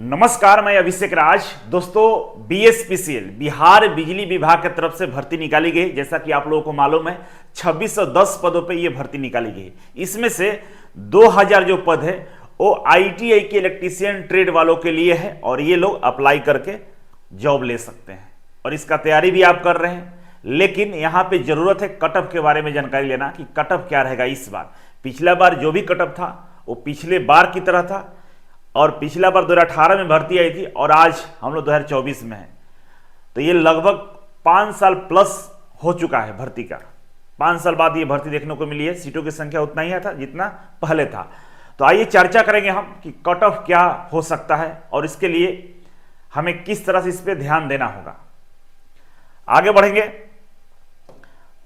नमस्कार, मैं अभिषेक राज। दोस्तों, बीएसपीसीएल बिहार बिजली विभाग की तरफ से भर्ती निकाली गई। जैसा कि आप लोगों को मालूम है 2610 पदों पे ये भर्ती निकाली गई। इसमें से 2000 जो पद है वो आईटीआई के इलेक्ट्रीशियन ट्रेड वालों के लिए है और ये लोग अप्लाई करके जॉब ले सकते हैं और इसका तैयारी भी आप कर रहे हैं। लेकिन यहाँ पे जरूरत है कट ऑफ के बारे में जानकारी लेना कि कट ऑफ क्या रहेगा इस बार। पिछला बार जो भी कट ऑफ था वो पिछले बार की तरह था और पिछला बार 2018 में भर्ती आई थी और आज हम लोग 2024 में हैं। तो ये लगभग 5 साल प्लस हो चुका है भर्ती का। 5 साल बाद ये भर्ती देखने को मिली है। सीटों की संख्या उतना ही था जितना पहले था। तो आइए चर्चा करेंगे हम कि कट ऑफ क्या हो सकता है और इसके लिए हमें किस तरह से इस पर ध्यान देना होगा। आगे बढ़ेंगे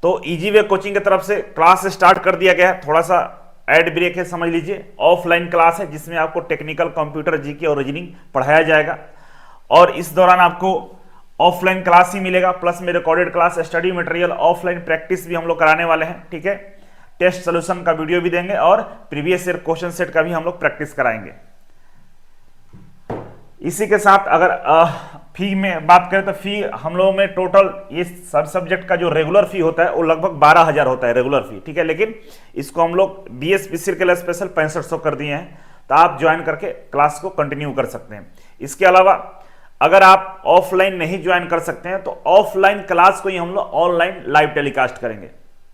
तो इजी वे कोचिंग की तरफ से क्लास स्टार्ट कर दिया गया है। थोड़ा सा एड ब्रेक है, समझ लीजिए। ऑफलाइन क्लास है जिसमें आपको टेक्निकल कंप्यूटर जीके और रीजनिंग पढ़ाया जाएगा और इस दौरान आपको ऑफलाइन क्लास ही मिलेगा प्लस में recorded class, study material, offline practice भी हम लोग कराने वाले हैं। ठीक है, टेस्ट सोल्यूशन का वीडियो भी देंगे और प्रीवियस ईयर क्वेश्चन सेट का भी हम लोग प्रैक्टिस कराएंगे। इसी के साथ अगर फी में बात करें तो फी हम लोगों में टोटल ये सब सब्जेक्ट का जो रेगुलर फी होता है वो लगभग 12,000 होता है रेगुलर फी। ठीक है, लेकिन इसको हम लोग बीएसपीसीएल के लिए स्पेशल 6500 कर दिए हैं। तो आप ज्वाइन करके क्लास को कंटिन्यू कर सकते हैं। इसके अलावा अगर आप ऑफलाइन नहीं ज्वाइन कर सकते हैं तो ऑफलाइन क्लास को ही हम लोग ऑनलाइन लाइव टेलीकास्ट करेंगे।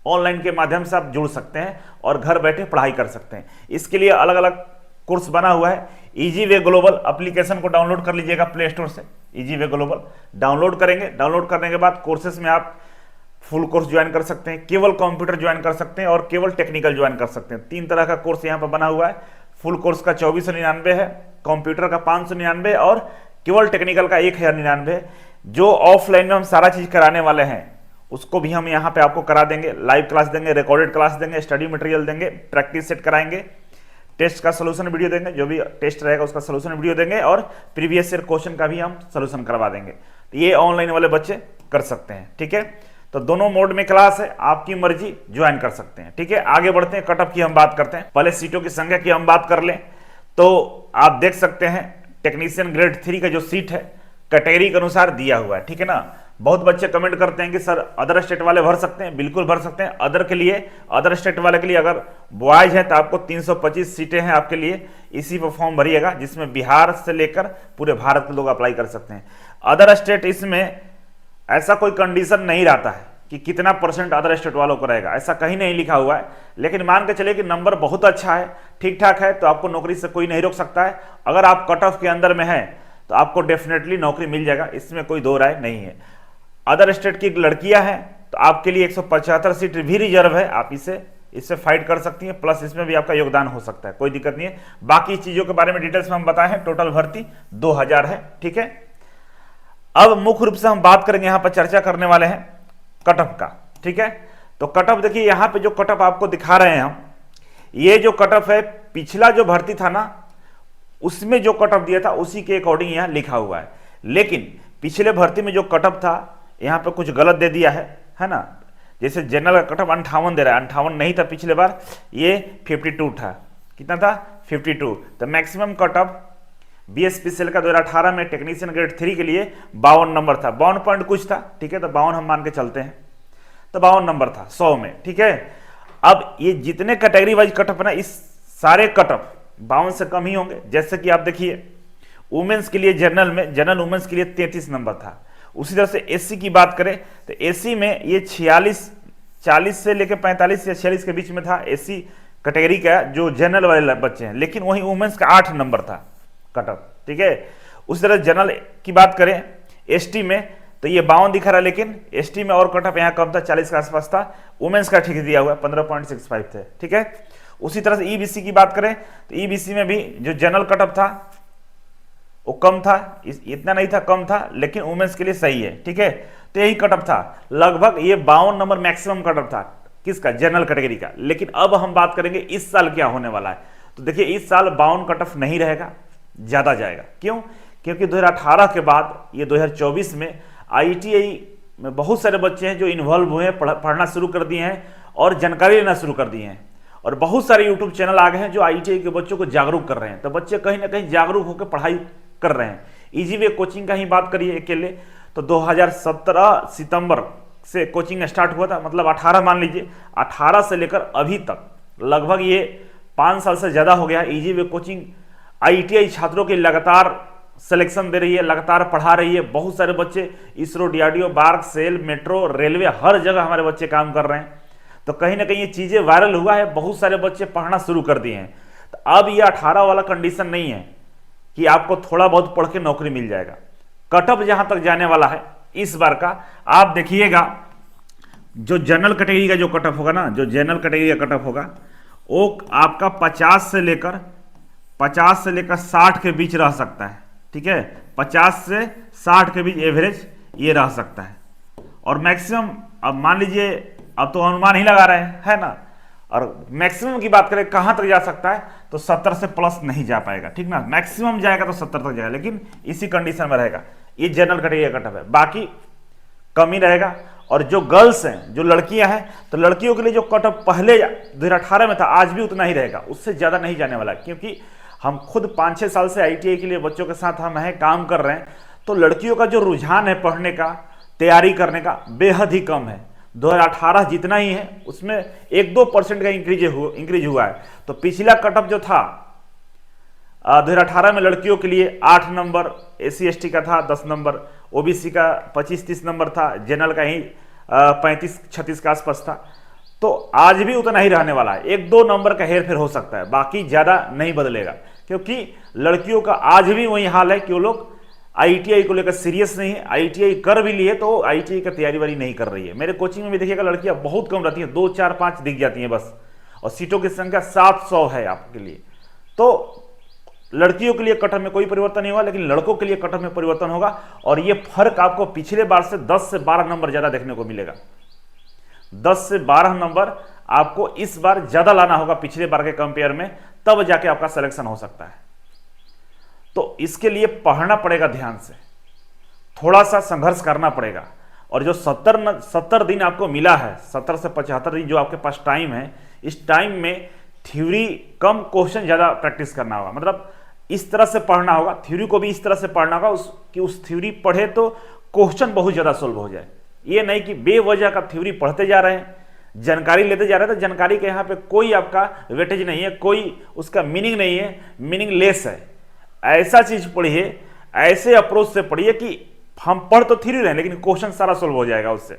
ऑनलाइन के माध्यम से आप जुड़ सकते हैं और घर बैठे पढ़ाई कर सकते हैं। इसके लिए अलग अलग कोर्स बना हुआ है। इजी वे ग्लोबल एप्लीकेशन को डाउनलोड कर लीजिएगा प्ले स्टोर से। इजी वे ग्लोबल डाउनलोड करेंगे। डाउनलोड करने के बाद कोर्सेज में आप फुल कोर्स ज्वाइन कर सकते हैं, केवल कंप्यूटर ज्वाइन कर सकते हैं और केवल टेक्निकल ज्वाइन कर सकते हैं। 3 तरह का कोर्स यहाँ पर बना हुआ है। फुल कोर्स का 2499 है, कंप्यूटर का 599 और केवल टेक्निकल का 1099 है। जो ऑफलाइन में हम सारा चीज कराने वाले हैं उसको भी हम यहाँ पे आपको करा देंगे। लाइव क्लास देंगे, रिकॉर्डेड क्लास देंगे, स्टडी मटेरियल देंगे, प्रैक्टिस सेट कराएंगे, टेस्ट का सोल्यूशन वीडियो देंगे, जो भी टेस्ट रहेगा उसका सोल्यूशन वीडियो देंगे और प्रीवियस ईयर क्वेश्चन का भी हम सोल्यूशन करवा देंगे। तो ये ऑनलाइन वाले बच्चे कर सकते हैं। ठीक है, तो दोनों मोड में क्लास है, आपकी मर्जी ज्वाइन कर सकते हैं। ठीक है, आगे बढ़ते हैं। कट ऑफ की हम बात करते हैं। पहले सीटों की संख्या की हम बात कर लें तो आप देख सकते हैं टेक्नीशियन ग्रेड 3 का जो सीट है कैटेगरी के अनुसार दिया हुआ है। ठीक है ना। बहुत बच्चे कमेंट करते हैं कि सर अदर स्टेट वाले भर सकते हैं। बिल्कुल भर सकते हैं। अदर स्टेट वाले के लिए अगर बॉयज है तो आपको 325 सीटें हैं आपके लिए। इसी पर फॉर्म भरिएगा जिसमें बिहार से लेकर पूरे भारत के लोग अप्लाई कर सकते हैं। अदर स्टेट इसमें ऐसा कोई कंडीशन नहीं रहता है कि कितना % अदर स्टेट वालों को रहेगा, ऐसा कहीं नहीं लिखा हुआ है। लेकिन मान के चलिए कि नंबर बहुत अच्छा है, ठीक ठाक है, तो आपको नौकरी से कोई नहीं रोक सकता है। अगर आप कट ऑफ के अंदर में हैं तो आपको डेफिनेटली नौकरी मिल जाएगा, इसमें कोई दो राय नहीं है। अदर स्टेट की लड़कियां हैं तो आपके लिए 175 सीट भी रिजर्व है। आप इससे फाइट कर सकती हैं, प्लस इसमें भी आपका योगदान हो सकता है, कोई दिक्कत नहीं है। बाकी चीजों के बारे में डिटेल्स में हम बताए हैं। टोटल भर्ती 2000 है। ठीक है, अब मुख्य रूप से हम बात करेंगे, यहां पर चर्चा करने वाले हैं कट ऑफ का। ठीक है, तो कट ऑफ देखिए, यहां पे जो कट ऑफ आपको दिखा रहे हैं हम, ये जो कट ऑफ है पिछला जो भर्ती था ना उसमें जो कट ऑफ दिया था उसी के अकॉर्डिंग यहां लिखा हुआ है। लेकिन पिछले भर्ती में जो कट ऑफ था यहाँ पे कुछ गलत दे दिया है ना। जैसे जनरल का कट ऑफ 58 दे रहा है, 58 नहीं था पिछले बार, ये 52 था। कितना था? 52। तो मैक्सिमम कट ऑफ बीएसपीसीएल का 2018 में टेक्नीशियन ग्रेड 3 के लिए 52 नंबर था। 52 पॉइंट कुछ था। ठीक है, तो 52 हम मान के चलते हैं, तो 52 नंबर था 100 में। ठीक है, अब ये जितने कैटेगरी वाइज कट ऑफ है ना, इस सारे कट ऑफ 52 से कम ही होंगे। जैसे कि आप देखिए वुमेन्स के लिए जनरल वुमेन्स के लिए 33 नंबर था। उसी तरह से एससी की बात करें तो एससी में ये 40 से लेकर 45 या 46 के बीच में था एससी कैटेगरी का जो जनरल वाले बच्चे हैं। लेकिन वहीं वुमेन्स का 8 नंबर था कट ऑफ। ठीक है, उसी तरह जनरल की बात करें एसटी में तो ये 52 दिखा रहा है, लेकिन एसटी में और कट ऑफ यहाँ कम था, 40 के आसपास था। वुमेन्स का ठीक दिया हुआ है, 15.65 थे। ठीक है, उसी तरह से ईबीसी की बात करें तो ईबीसी में भी जो जनरल कट ऑफ था वो कम था, इतना नहीं था, कम था, लेकिन वुमेन्स के लिए सही है। ठीक है, तो यही कट ऑफ था। लगभग ये 52 नंबर मैक्सिमम कट ऑफ था किसका? जनरल कैटेगरी का। लेकिन अब हम बात करेंगे इस साल क्या होने वाला है। तो देखिए इस साल 52 कट ऑफ नहीं रहेगा, ज्यादा जाएगा। क्यों? क्योंकि 2018 के बाद ये 2024 में आईटीआई में बहुत सारे बच्चे हैं जो इन्वॉल्व हुए हैं, पढ़ना शुरू कर दिए हैं और जानकारी लेना शुरू कर दिए हैं। और बहुत सारे यूट्यूब चैनल आ गए हैं जो आईटीआई के बच्चों को जागरूक कर रहे हैं। तो बच्चे कहीं ना कहीं जागरूक होकर पढ़ाई कर रहे हैं। इजी वे कोचिंग का ही बात करिए अकेले तो 2017 सितंबर से कोचिंग स्टार्ट हुआ था, मतलब 18 मान लीजिए, 18 से लेकर अभी तक लगभग ये 5 साल से ज़्यादा हो गया है। इजी वे कोचिंग IITI छात्रों के लगातार सिलेक्शन दे रही है, लगातार पढ़ा रही है। बहुत सारे बच्चे ISRO, DRDO, BARC, SAIL, metro, railway, हर जगह हमारे बच्चे काम कर रहे हैं। तो कहीं ना कहीं ये चीज़ें वायरल हुआ है, बहुत सारे बच्चे पढ़ना शुरू कर दिए हैं। तो अब ये 18 वाला कंडीशन नहीं है कि आपको थोड़ा बहुत पढ़ के नौकरी मिल जाएगा। कटअप जहां तक जाने वाला है इस बार का, आप देखिएगा जो जनरल कैटेगरी का जो कटअप होगा ना, जो जनरल कैटेगरी का कटअप होगा वो आपका 50 से लेकर 60 के बीच रह सकता है। ठीक है, 50 से 60 के बीच एवरेज ये रह सकता है। और मैक्सिमम अब मान लीजिए, अब तो अनुमान ही लगा रहे हैं, है ना, और मैक्सिमम की बात करें कहां तक जा सकता है तो 70 से प्लस नहीं जा पाएगा। ठीक ना, मैक्सिमम जाएगा तो 70 तक जाएगा, लेकिन इसी कंडीशन में रहेगा। ये जनरल कैटेगरी का कटअप है, बाकी कम ही रहेगा। और जो गर्ल्स हैं, जो लड़कियां हैं, तो लड़कियों के लिए जो कटअप पहले 2018 में था आज भी उतना ही रहेगा, उससे ज़्यादा नहीं जाने वाला। क्योंकि हम खुद 5-6 साल से IITI के लिए बच्चों के साथ हम हैं, काम कर रहे हैं, तो लड़कियों का जो रुझान है पढ़ने का, तैयारी करने का, बेहद ही कम है। 2018 जितना ही है उसमें 1-2% का इंक्रीज हुआ है। तो पिछला कटअप जो था 2018 में लड़कियों के लिए 8 नंबर, SC ST का था 10 नंबर, OBC का 25-30 नंबर था, जनरल का ही 35-36 के आसपास था। तो आज भी उतना ही रहने वाला है, 1-2 नंबर का हेर फेर हो सकता है, बाकी ज़्यादा नहीं बदलेगा। क्योंकि लड़कियों का आज भी वही हाल है कि वो लोग IITI को लेकर सीरियस नहीं है। IITI कर भी लिए तो IITI का तैयारी वारी नहीं कर रही है। मेरे कोचिंग में भी देखिएगा लड़कियां बहुत कम रहती हैं, 2, 4, 5 दिख जाती हैं बस, और सीटों की संख्या 700 है आपके लिए। तो लड़कियों के लिए कटअप में कोई परिवर्तन नहीं होगा, लेकिन लड़कों के लिए कटअप में परिवर्तन होगा। और ये फर्क आपको पिछले बार से 10 से 12 नंबर ज्यादा देखने को मिलेगा। 10 से 12 नंबर आपको इस बार ज्यादा लाना होगा पिछले बार के कंपेयर में, तब जाके आपका सिलेक्शन हो सकता है। तो इसके लिए पढ़ना पड़ेगा ध्यान से, थोड़ा सा संघर्ष करना पड़ेगा। और जो 70 दिन आपको मिला है, 70 से 75 दिन जो आपके पास टाइम है, इस टाइम में थ्योरी कम, क्वेश्चन ज़्यादा प्रैक्टिस करना होगा। मतलब इस तरह से पढ़ना होगा, थ्योरी को भी इस तरह से पढ़ना होगा कि उस थ्योरी पढ़े तो क्वेश्चन बहुत ज़्यादा सोल्व हो जाए। ये नहीं कि बेवजह का थ्योरी पढ़ते जा रहे हैं, जानकारी लेते जा रहे हैं, तो जानकारी के यहाँ पे कोई आपका वेटेज नहीं है, कोई उसका मीनिंग नहीं है, मीनिंगलेस है। ऐसा चीज पढ़िए, ऐसे अप्रोच से पढ़िए कि हम पढ़ तो थ्योरी रहे लेकिन क्वेश्चन सारा सोल्व हो जाएगा उससे।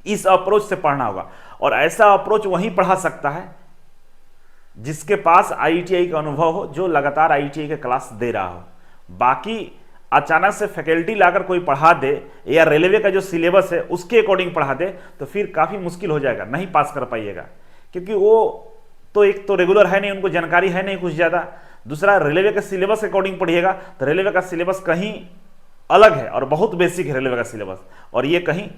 इस अप्रोच से पढ़ना होगा। और ऐसा अप्रोच वही पढ़ा सकता है जिसके पास IITI का अनुभव हो, जो लगातार IITI के क्लास दे रहा हो। बाकी अचानक से फैकल्टी लाकर कोई पढ़ा दे या रेलवे का जो सिलेबस है उसके अकॉर्डिंग पढ़ा दे तो फिर काफ़ी मुश्किल हो जाएगा, नहीं पास कर पाइएगा। क्योंकि वो तो एक तो रेगुलर है नहीं, उनको जानकारी है नहीं कुछ ज़्यादा। दूसरा, रेलवे के सिलेबस के अकॉर्डिंग पढ़िएगा तो रेलवे का सिलेबस कहीं अलग है और बहुत बेसिक है रेलवे का सिलेबस, और ये कहीं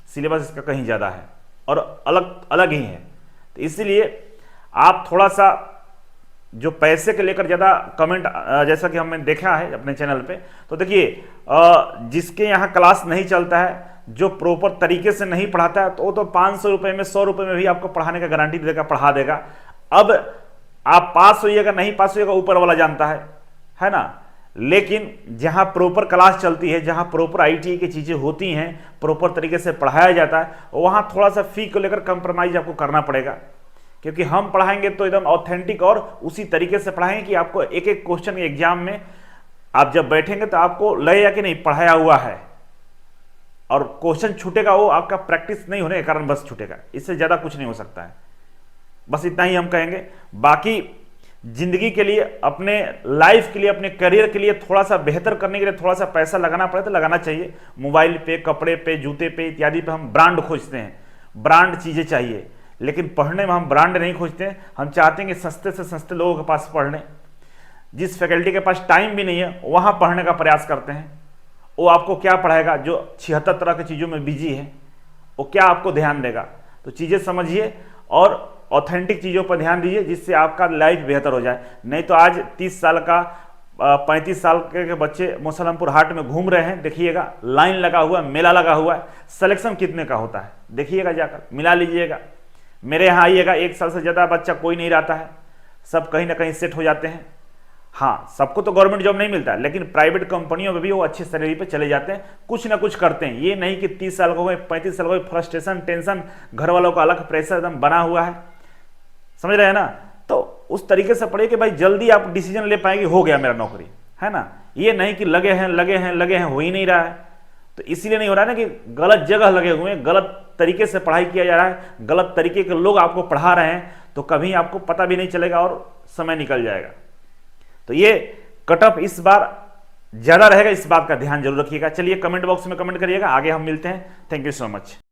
सिलेबस इसका कहीं ज़्यादा है और अलग अलग ही है। तो इसीलिए आप थोड़ा सा जो पैसे के लेकर ज़्यादा कमेंट, जैसा कि हमने देखा है अपने चैनल पे, तो देखिए जिसके यहाँ क्लास नहीं चलता है, जो प्रॉपर तरीके से नहीं पढ़ाता है, तो वो तो 500 रुपये में, 100 रुपये में भी आपको पढ़ाने का गारंटी देगा, पढ़ा देगा। अब आप पास होइएगा नहीं पास होइएगा ऊपर वाला जानता है ना। लेकिन जहाँ प्रॉपर क्लास चलती है, जहाँ प्रॉपर IITI की चीज़ें होती हैं, प्रॉपर तरीके से पढ़ाया जाता है, वहाँ थोड़ा सा फी को लेकर कंप्रोमाइज़ आपको करना पड़ेगा। क्योंकि हम पढ़ाएंगे तो एकदम ऑथेंटिक और उसी तरीके से पढ़ाएंगे कि आपको एक एक क्वेश्चन एग्जाम में आप जब बैठेंगे तो आपको लगेगा कि नहीं पढ़ाया हुआ है, और क्वेश्चन छूटेगा वो आपका प्रैक्टिस नहीं होने के कारण बस छूटेगा, इससे ज़्यादा कुछ नहीं हो सकता है। बस इतना ही हम कहेंगे। बाकी जिंदगी के लिए, अपने लाइफ के लिए, अपने करियर के लिए थोड़ा सा बेहतर करने के लिए थोड़ा सा पैसा लगाना पड़े तो लगाना चाहिए। मोबाइल पे, कपड़े पे, जूते पे इत्यादि पे हम ब्रांड खोजते हैं, ब्रांड चीज़ें चाहिए, लेकिन पढ़ने में हम ब्रांड नहीं खोजते हैं। हम चाहते हैं कि सस्ते से सस्ते लोगों के पास पढ़ लें। जिस फैकल्टी के पास टाइम भी नहीं है वहाँ पढ़ने का प्रयास करते हैं। वो आपको क्या पढ़ाएगा? जो 76 तरह की चीज़ों में बिजी है, वो क्या आपको ध्यान देगा? तो चीज़ें समझिए और ऑथेंटिक चीज़ों पर ध्यान दीजिए, जिससे आपका लाइफ बेहतर हो जाए। नहीं तो आज 30 साल का 35 साल के बच्चे मुसलमपुर हाट में घूम रहे हैं, देखिएगा लाइन लगा हुआ है, मेला लगा हुआ है। सिलेक्शन कितने का होता है देखिएगा, जाकर मिला लीजिएगा। मेरे यहाँ आइएगा, 1 साल से ज़्यादा बच्चा कोई नहीं रहता है, सब कहीं ना कहीं सेट हो जाते हैं। हाँ, सबको तो गवर्नमेंट जॉब नहीं मिलता, लेकिन प्राइवेट कंपनियों में भी वो अच्छी सैलरी पे चले जाते हैं, कुछ ना कुछ करते हैं। ये नहीं कि 30 साल हो गए, 35 साल हो गए, फ्रस्ट्रेशन, टेंशन, घर वालों का अलग प्रेशर एकदम बना हुआ है, समझ रहे हैं ना। तो उस तरीके से पढ़िए कि भाई जल्दी आप डिसीजन ले पाएंगे, हो गया मेरा नौकरी, है ना। ये नहीं कि लगे हैं लगे हैं लगे हैं, हो ही नहीं रहा है। तो इसीलिए नहीं हो रहा है ना कि गलत जगह लगे हुए हैं, गलत तरीके से पढ़ाई किया जा रहा है, गलत तरीके के लोग आपको पढ़ा रहे हैं, तो कभी आपको पता भी नहीं चलेगा और समय निकल जाएगा। तो ये कट ऑफ इस बार ज्यादा रहेगा, इस बात का ध्यान जरूर रखिएगा। चलिए कमेंट बॉक्स में कमेंट करिएगा, आगे हम मिलते हैं। Thank you so much.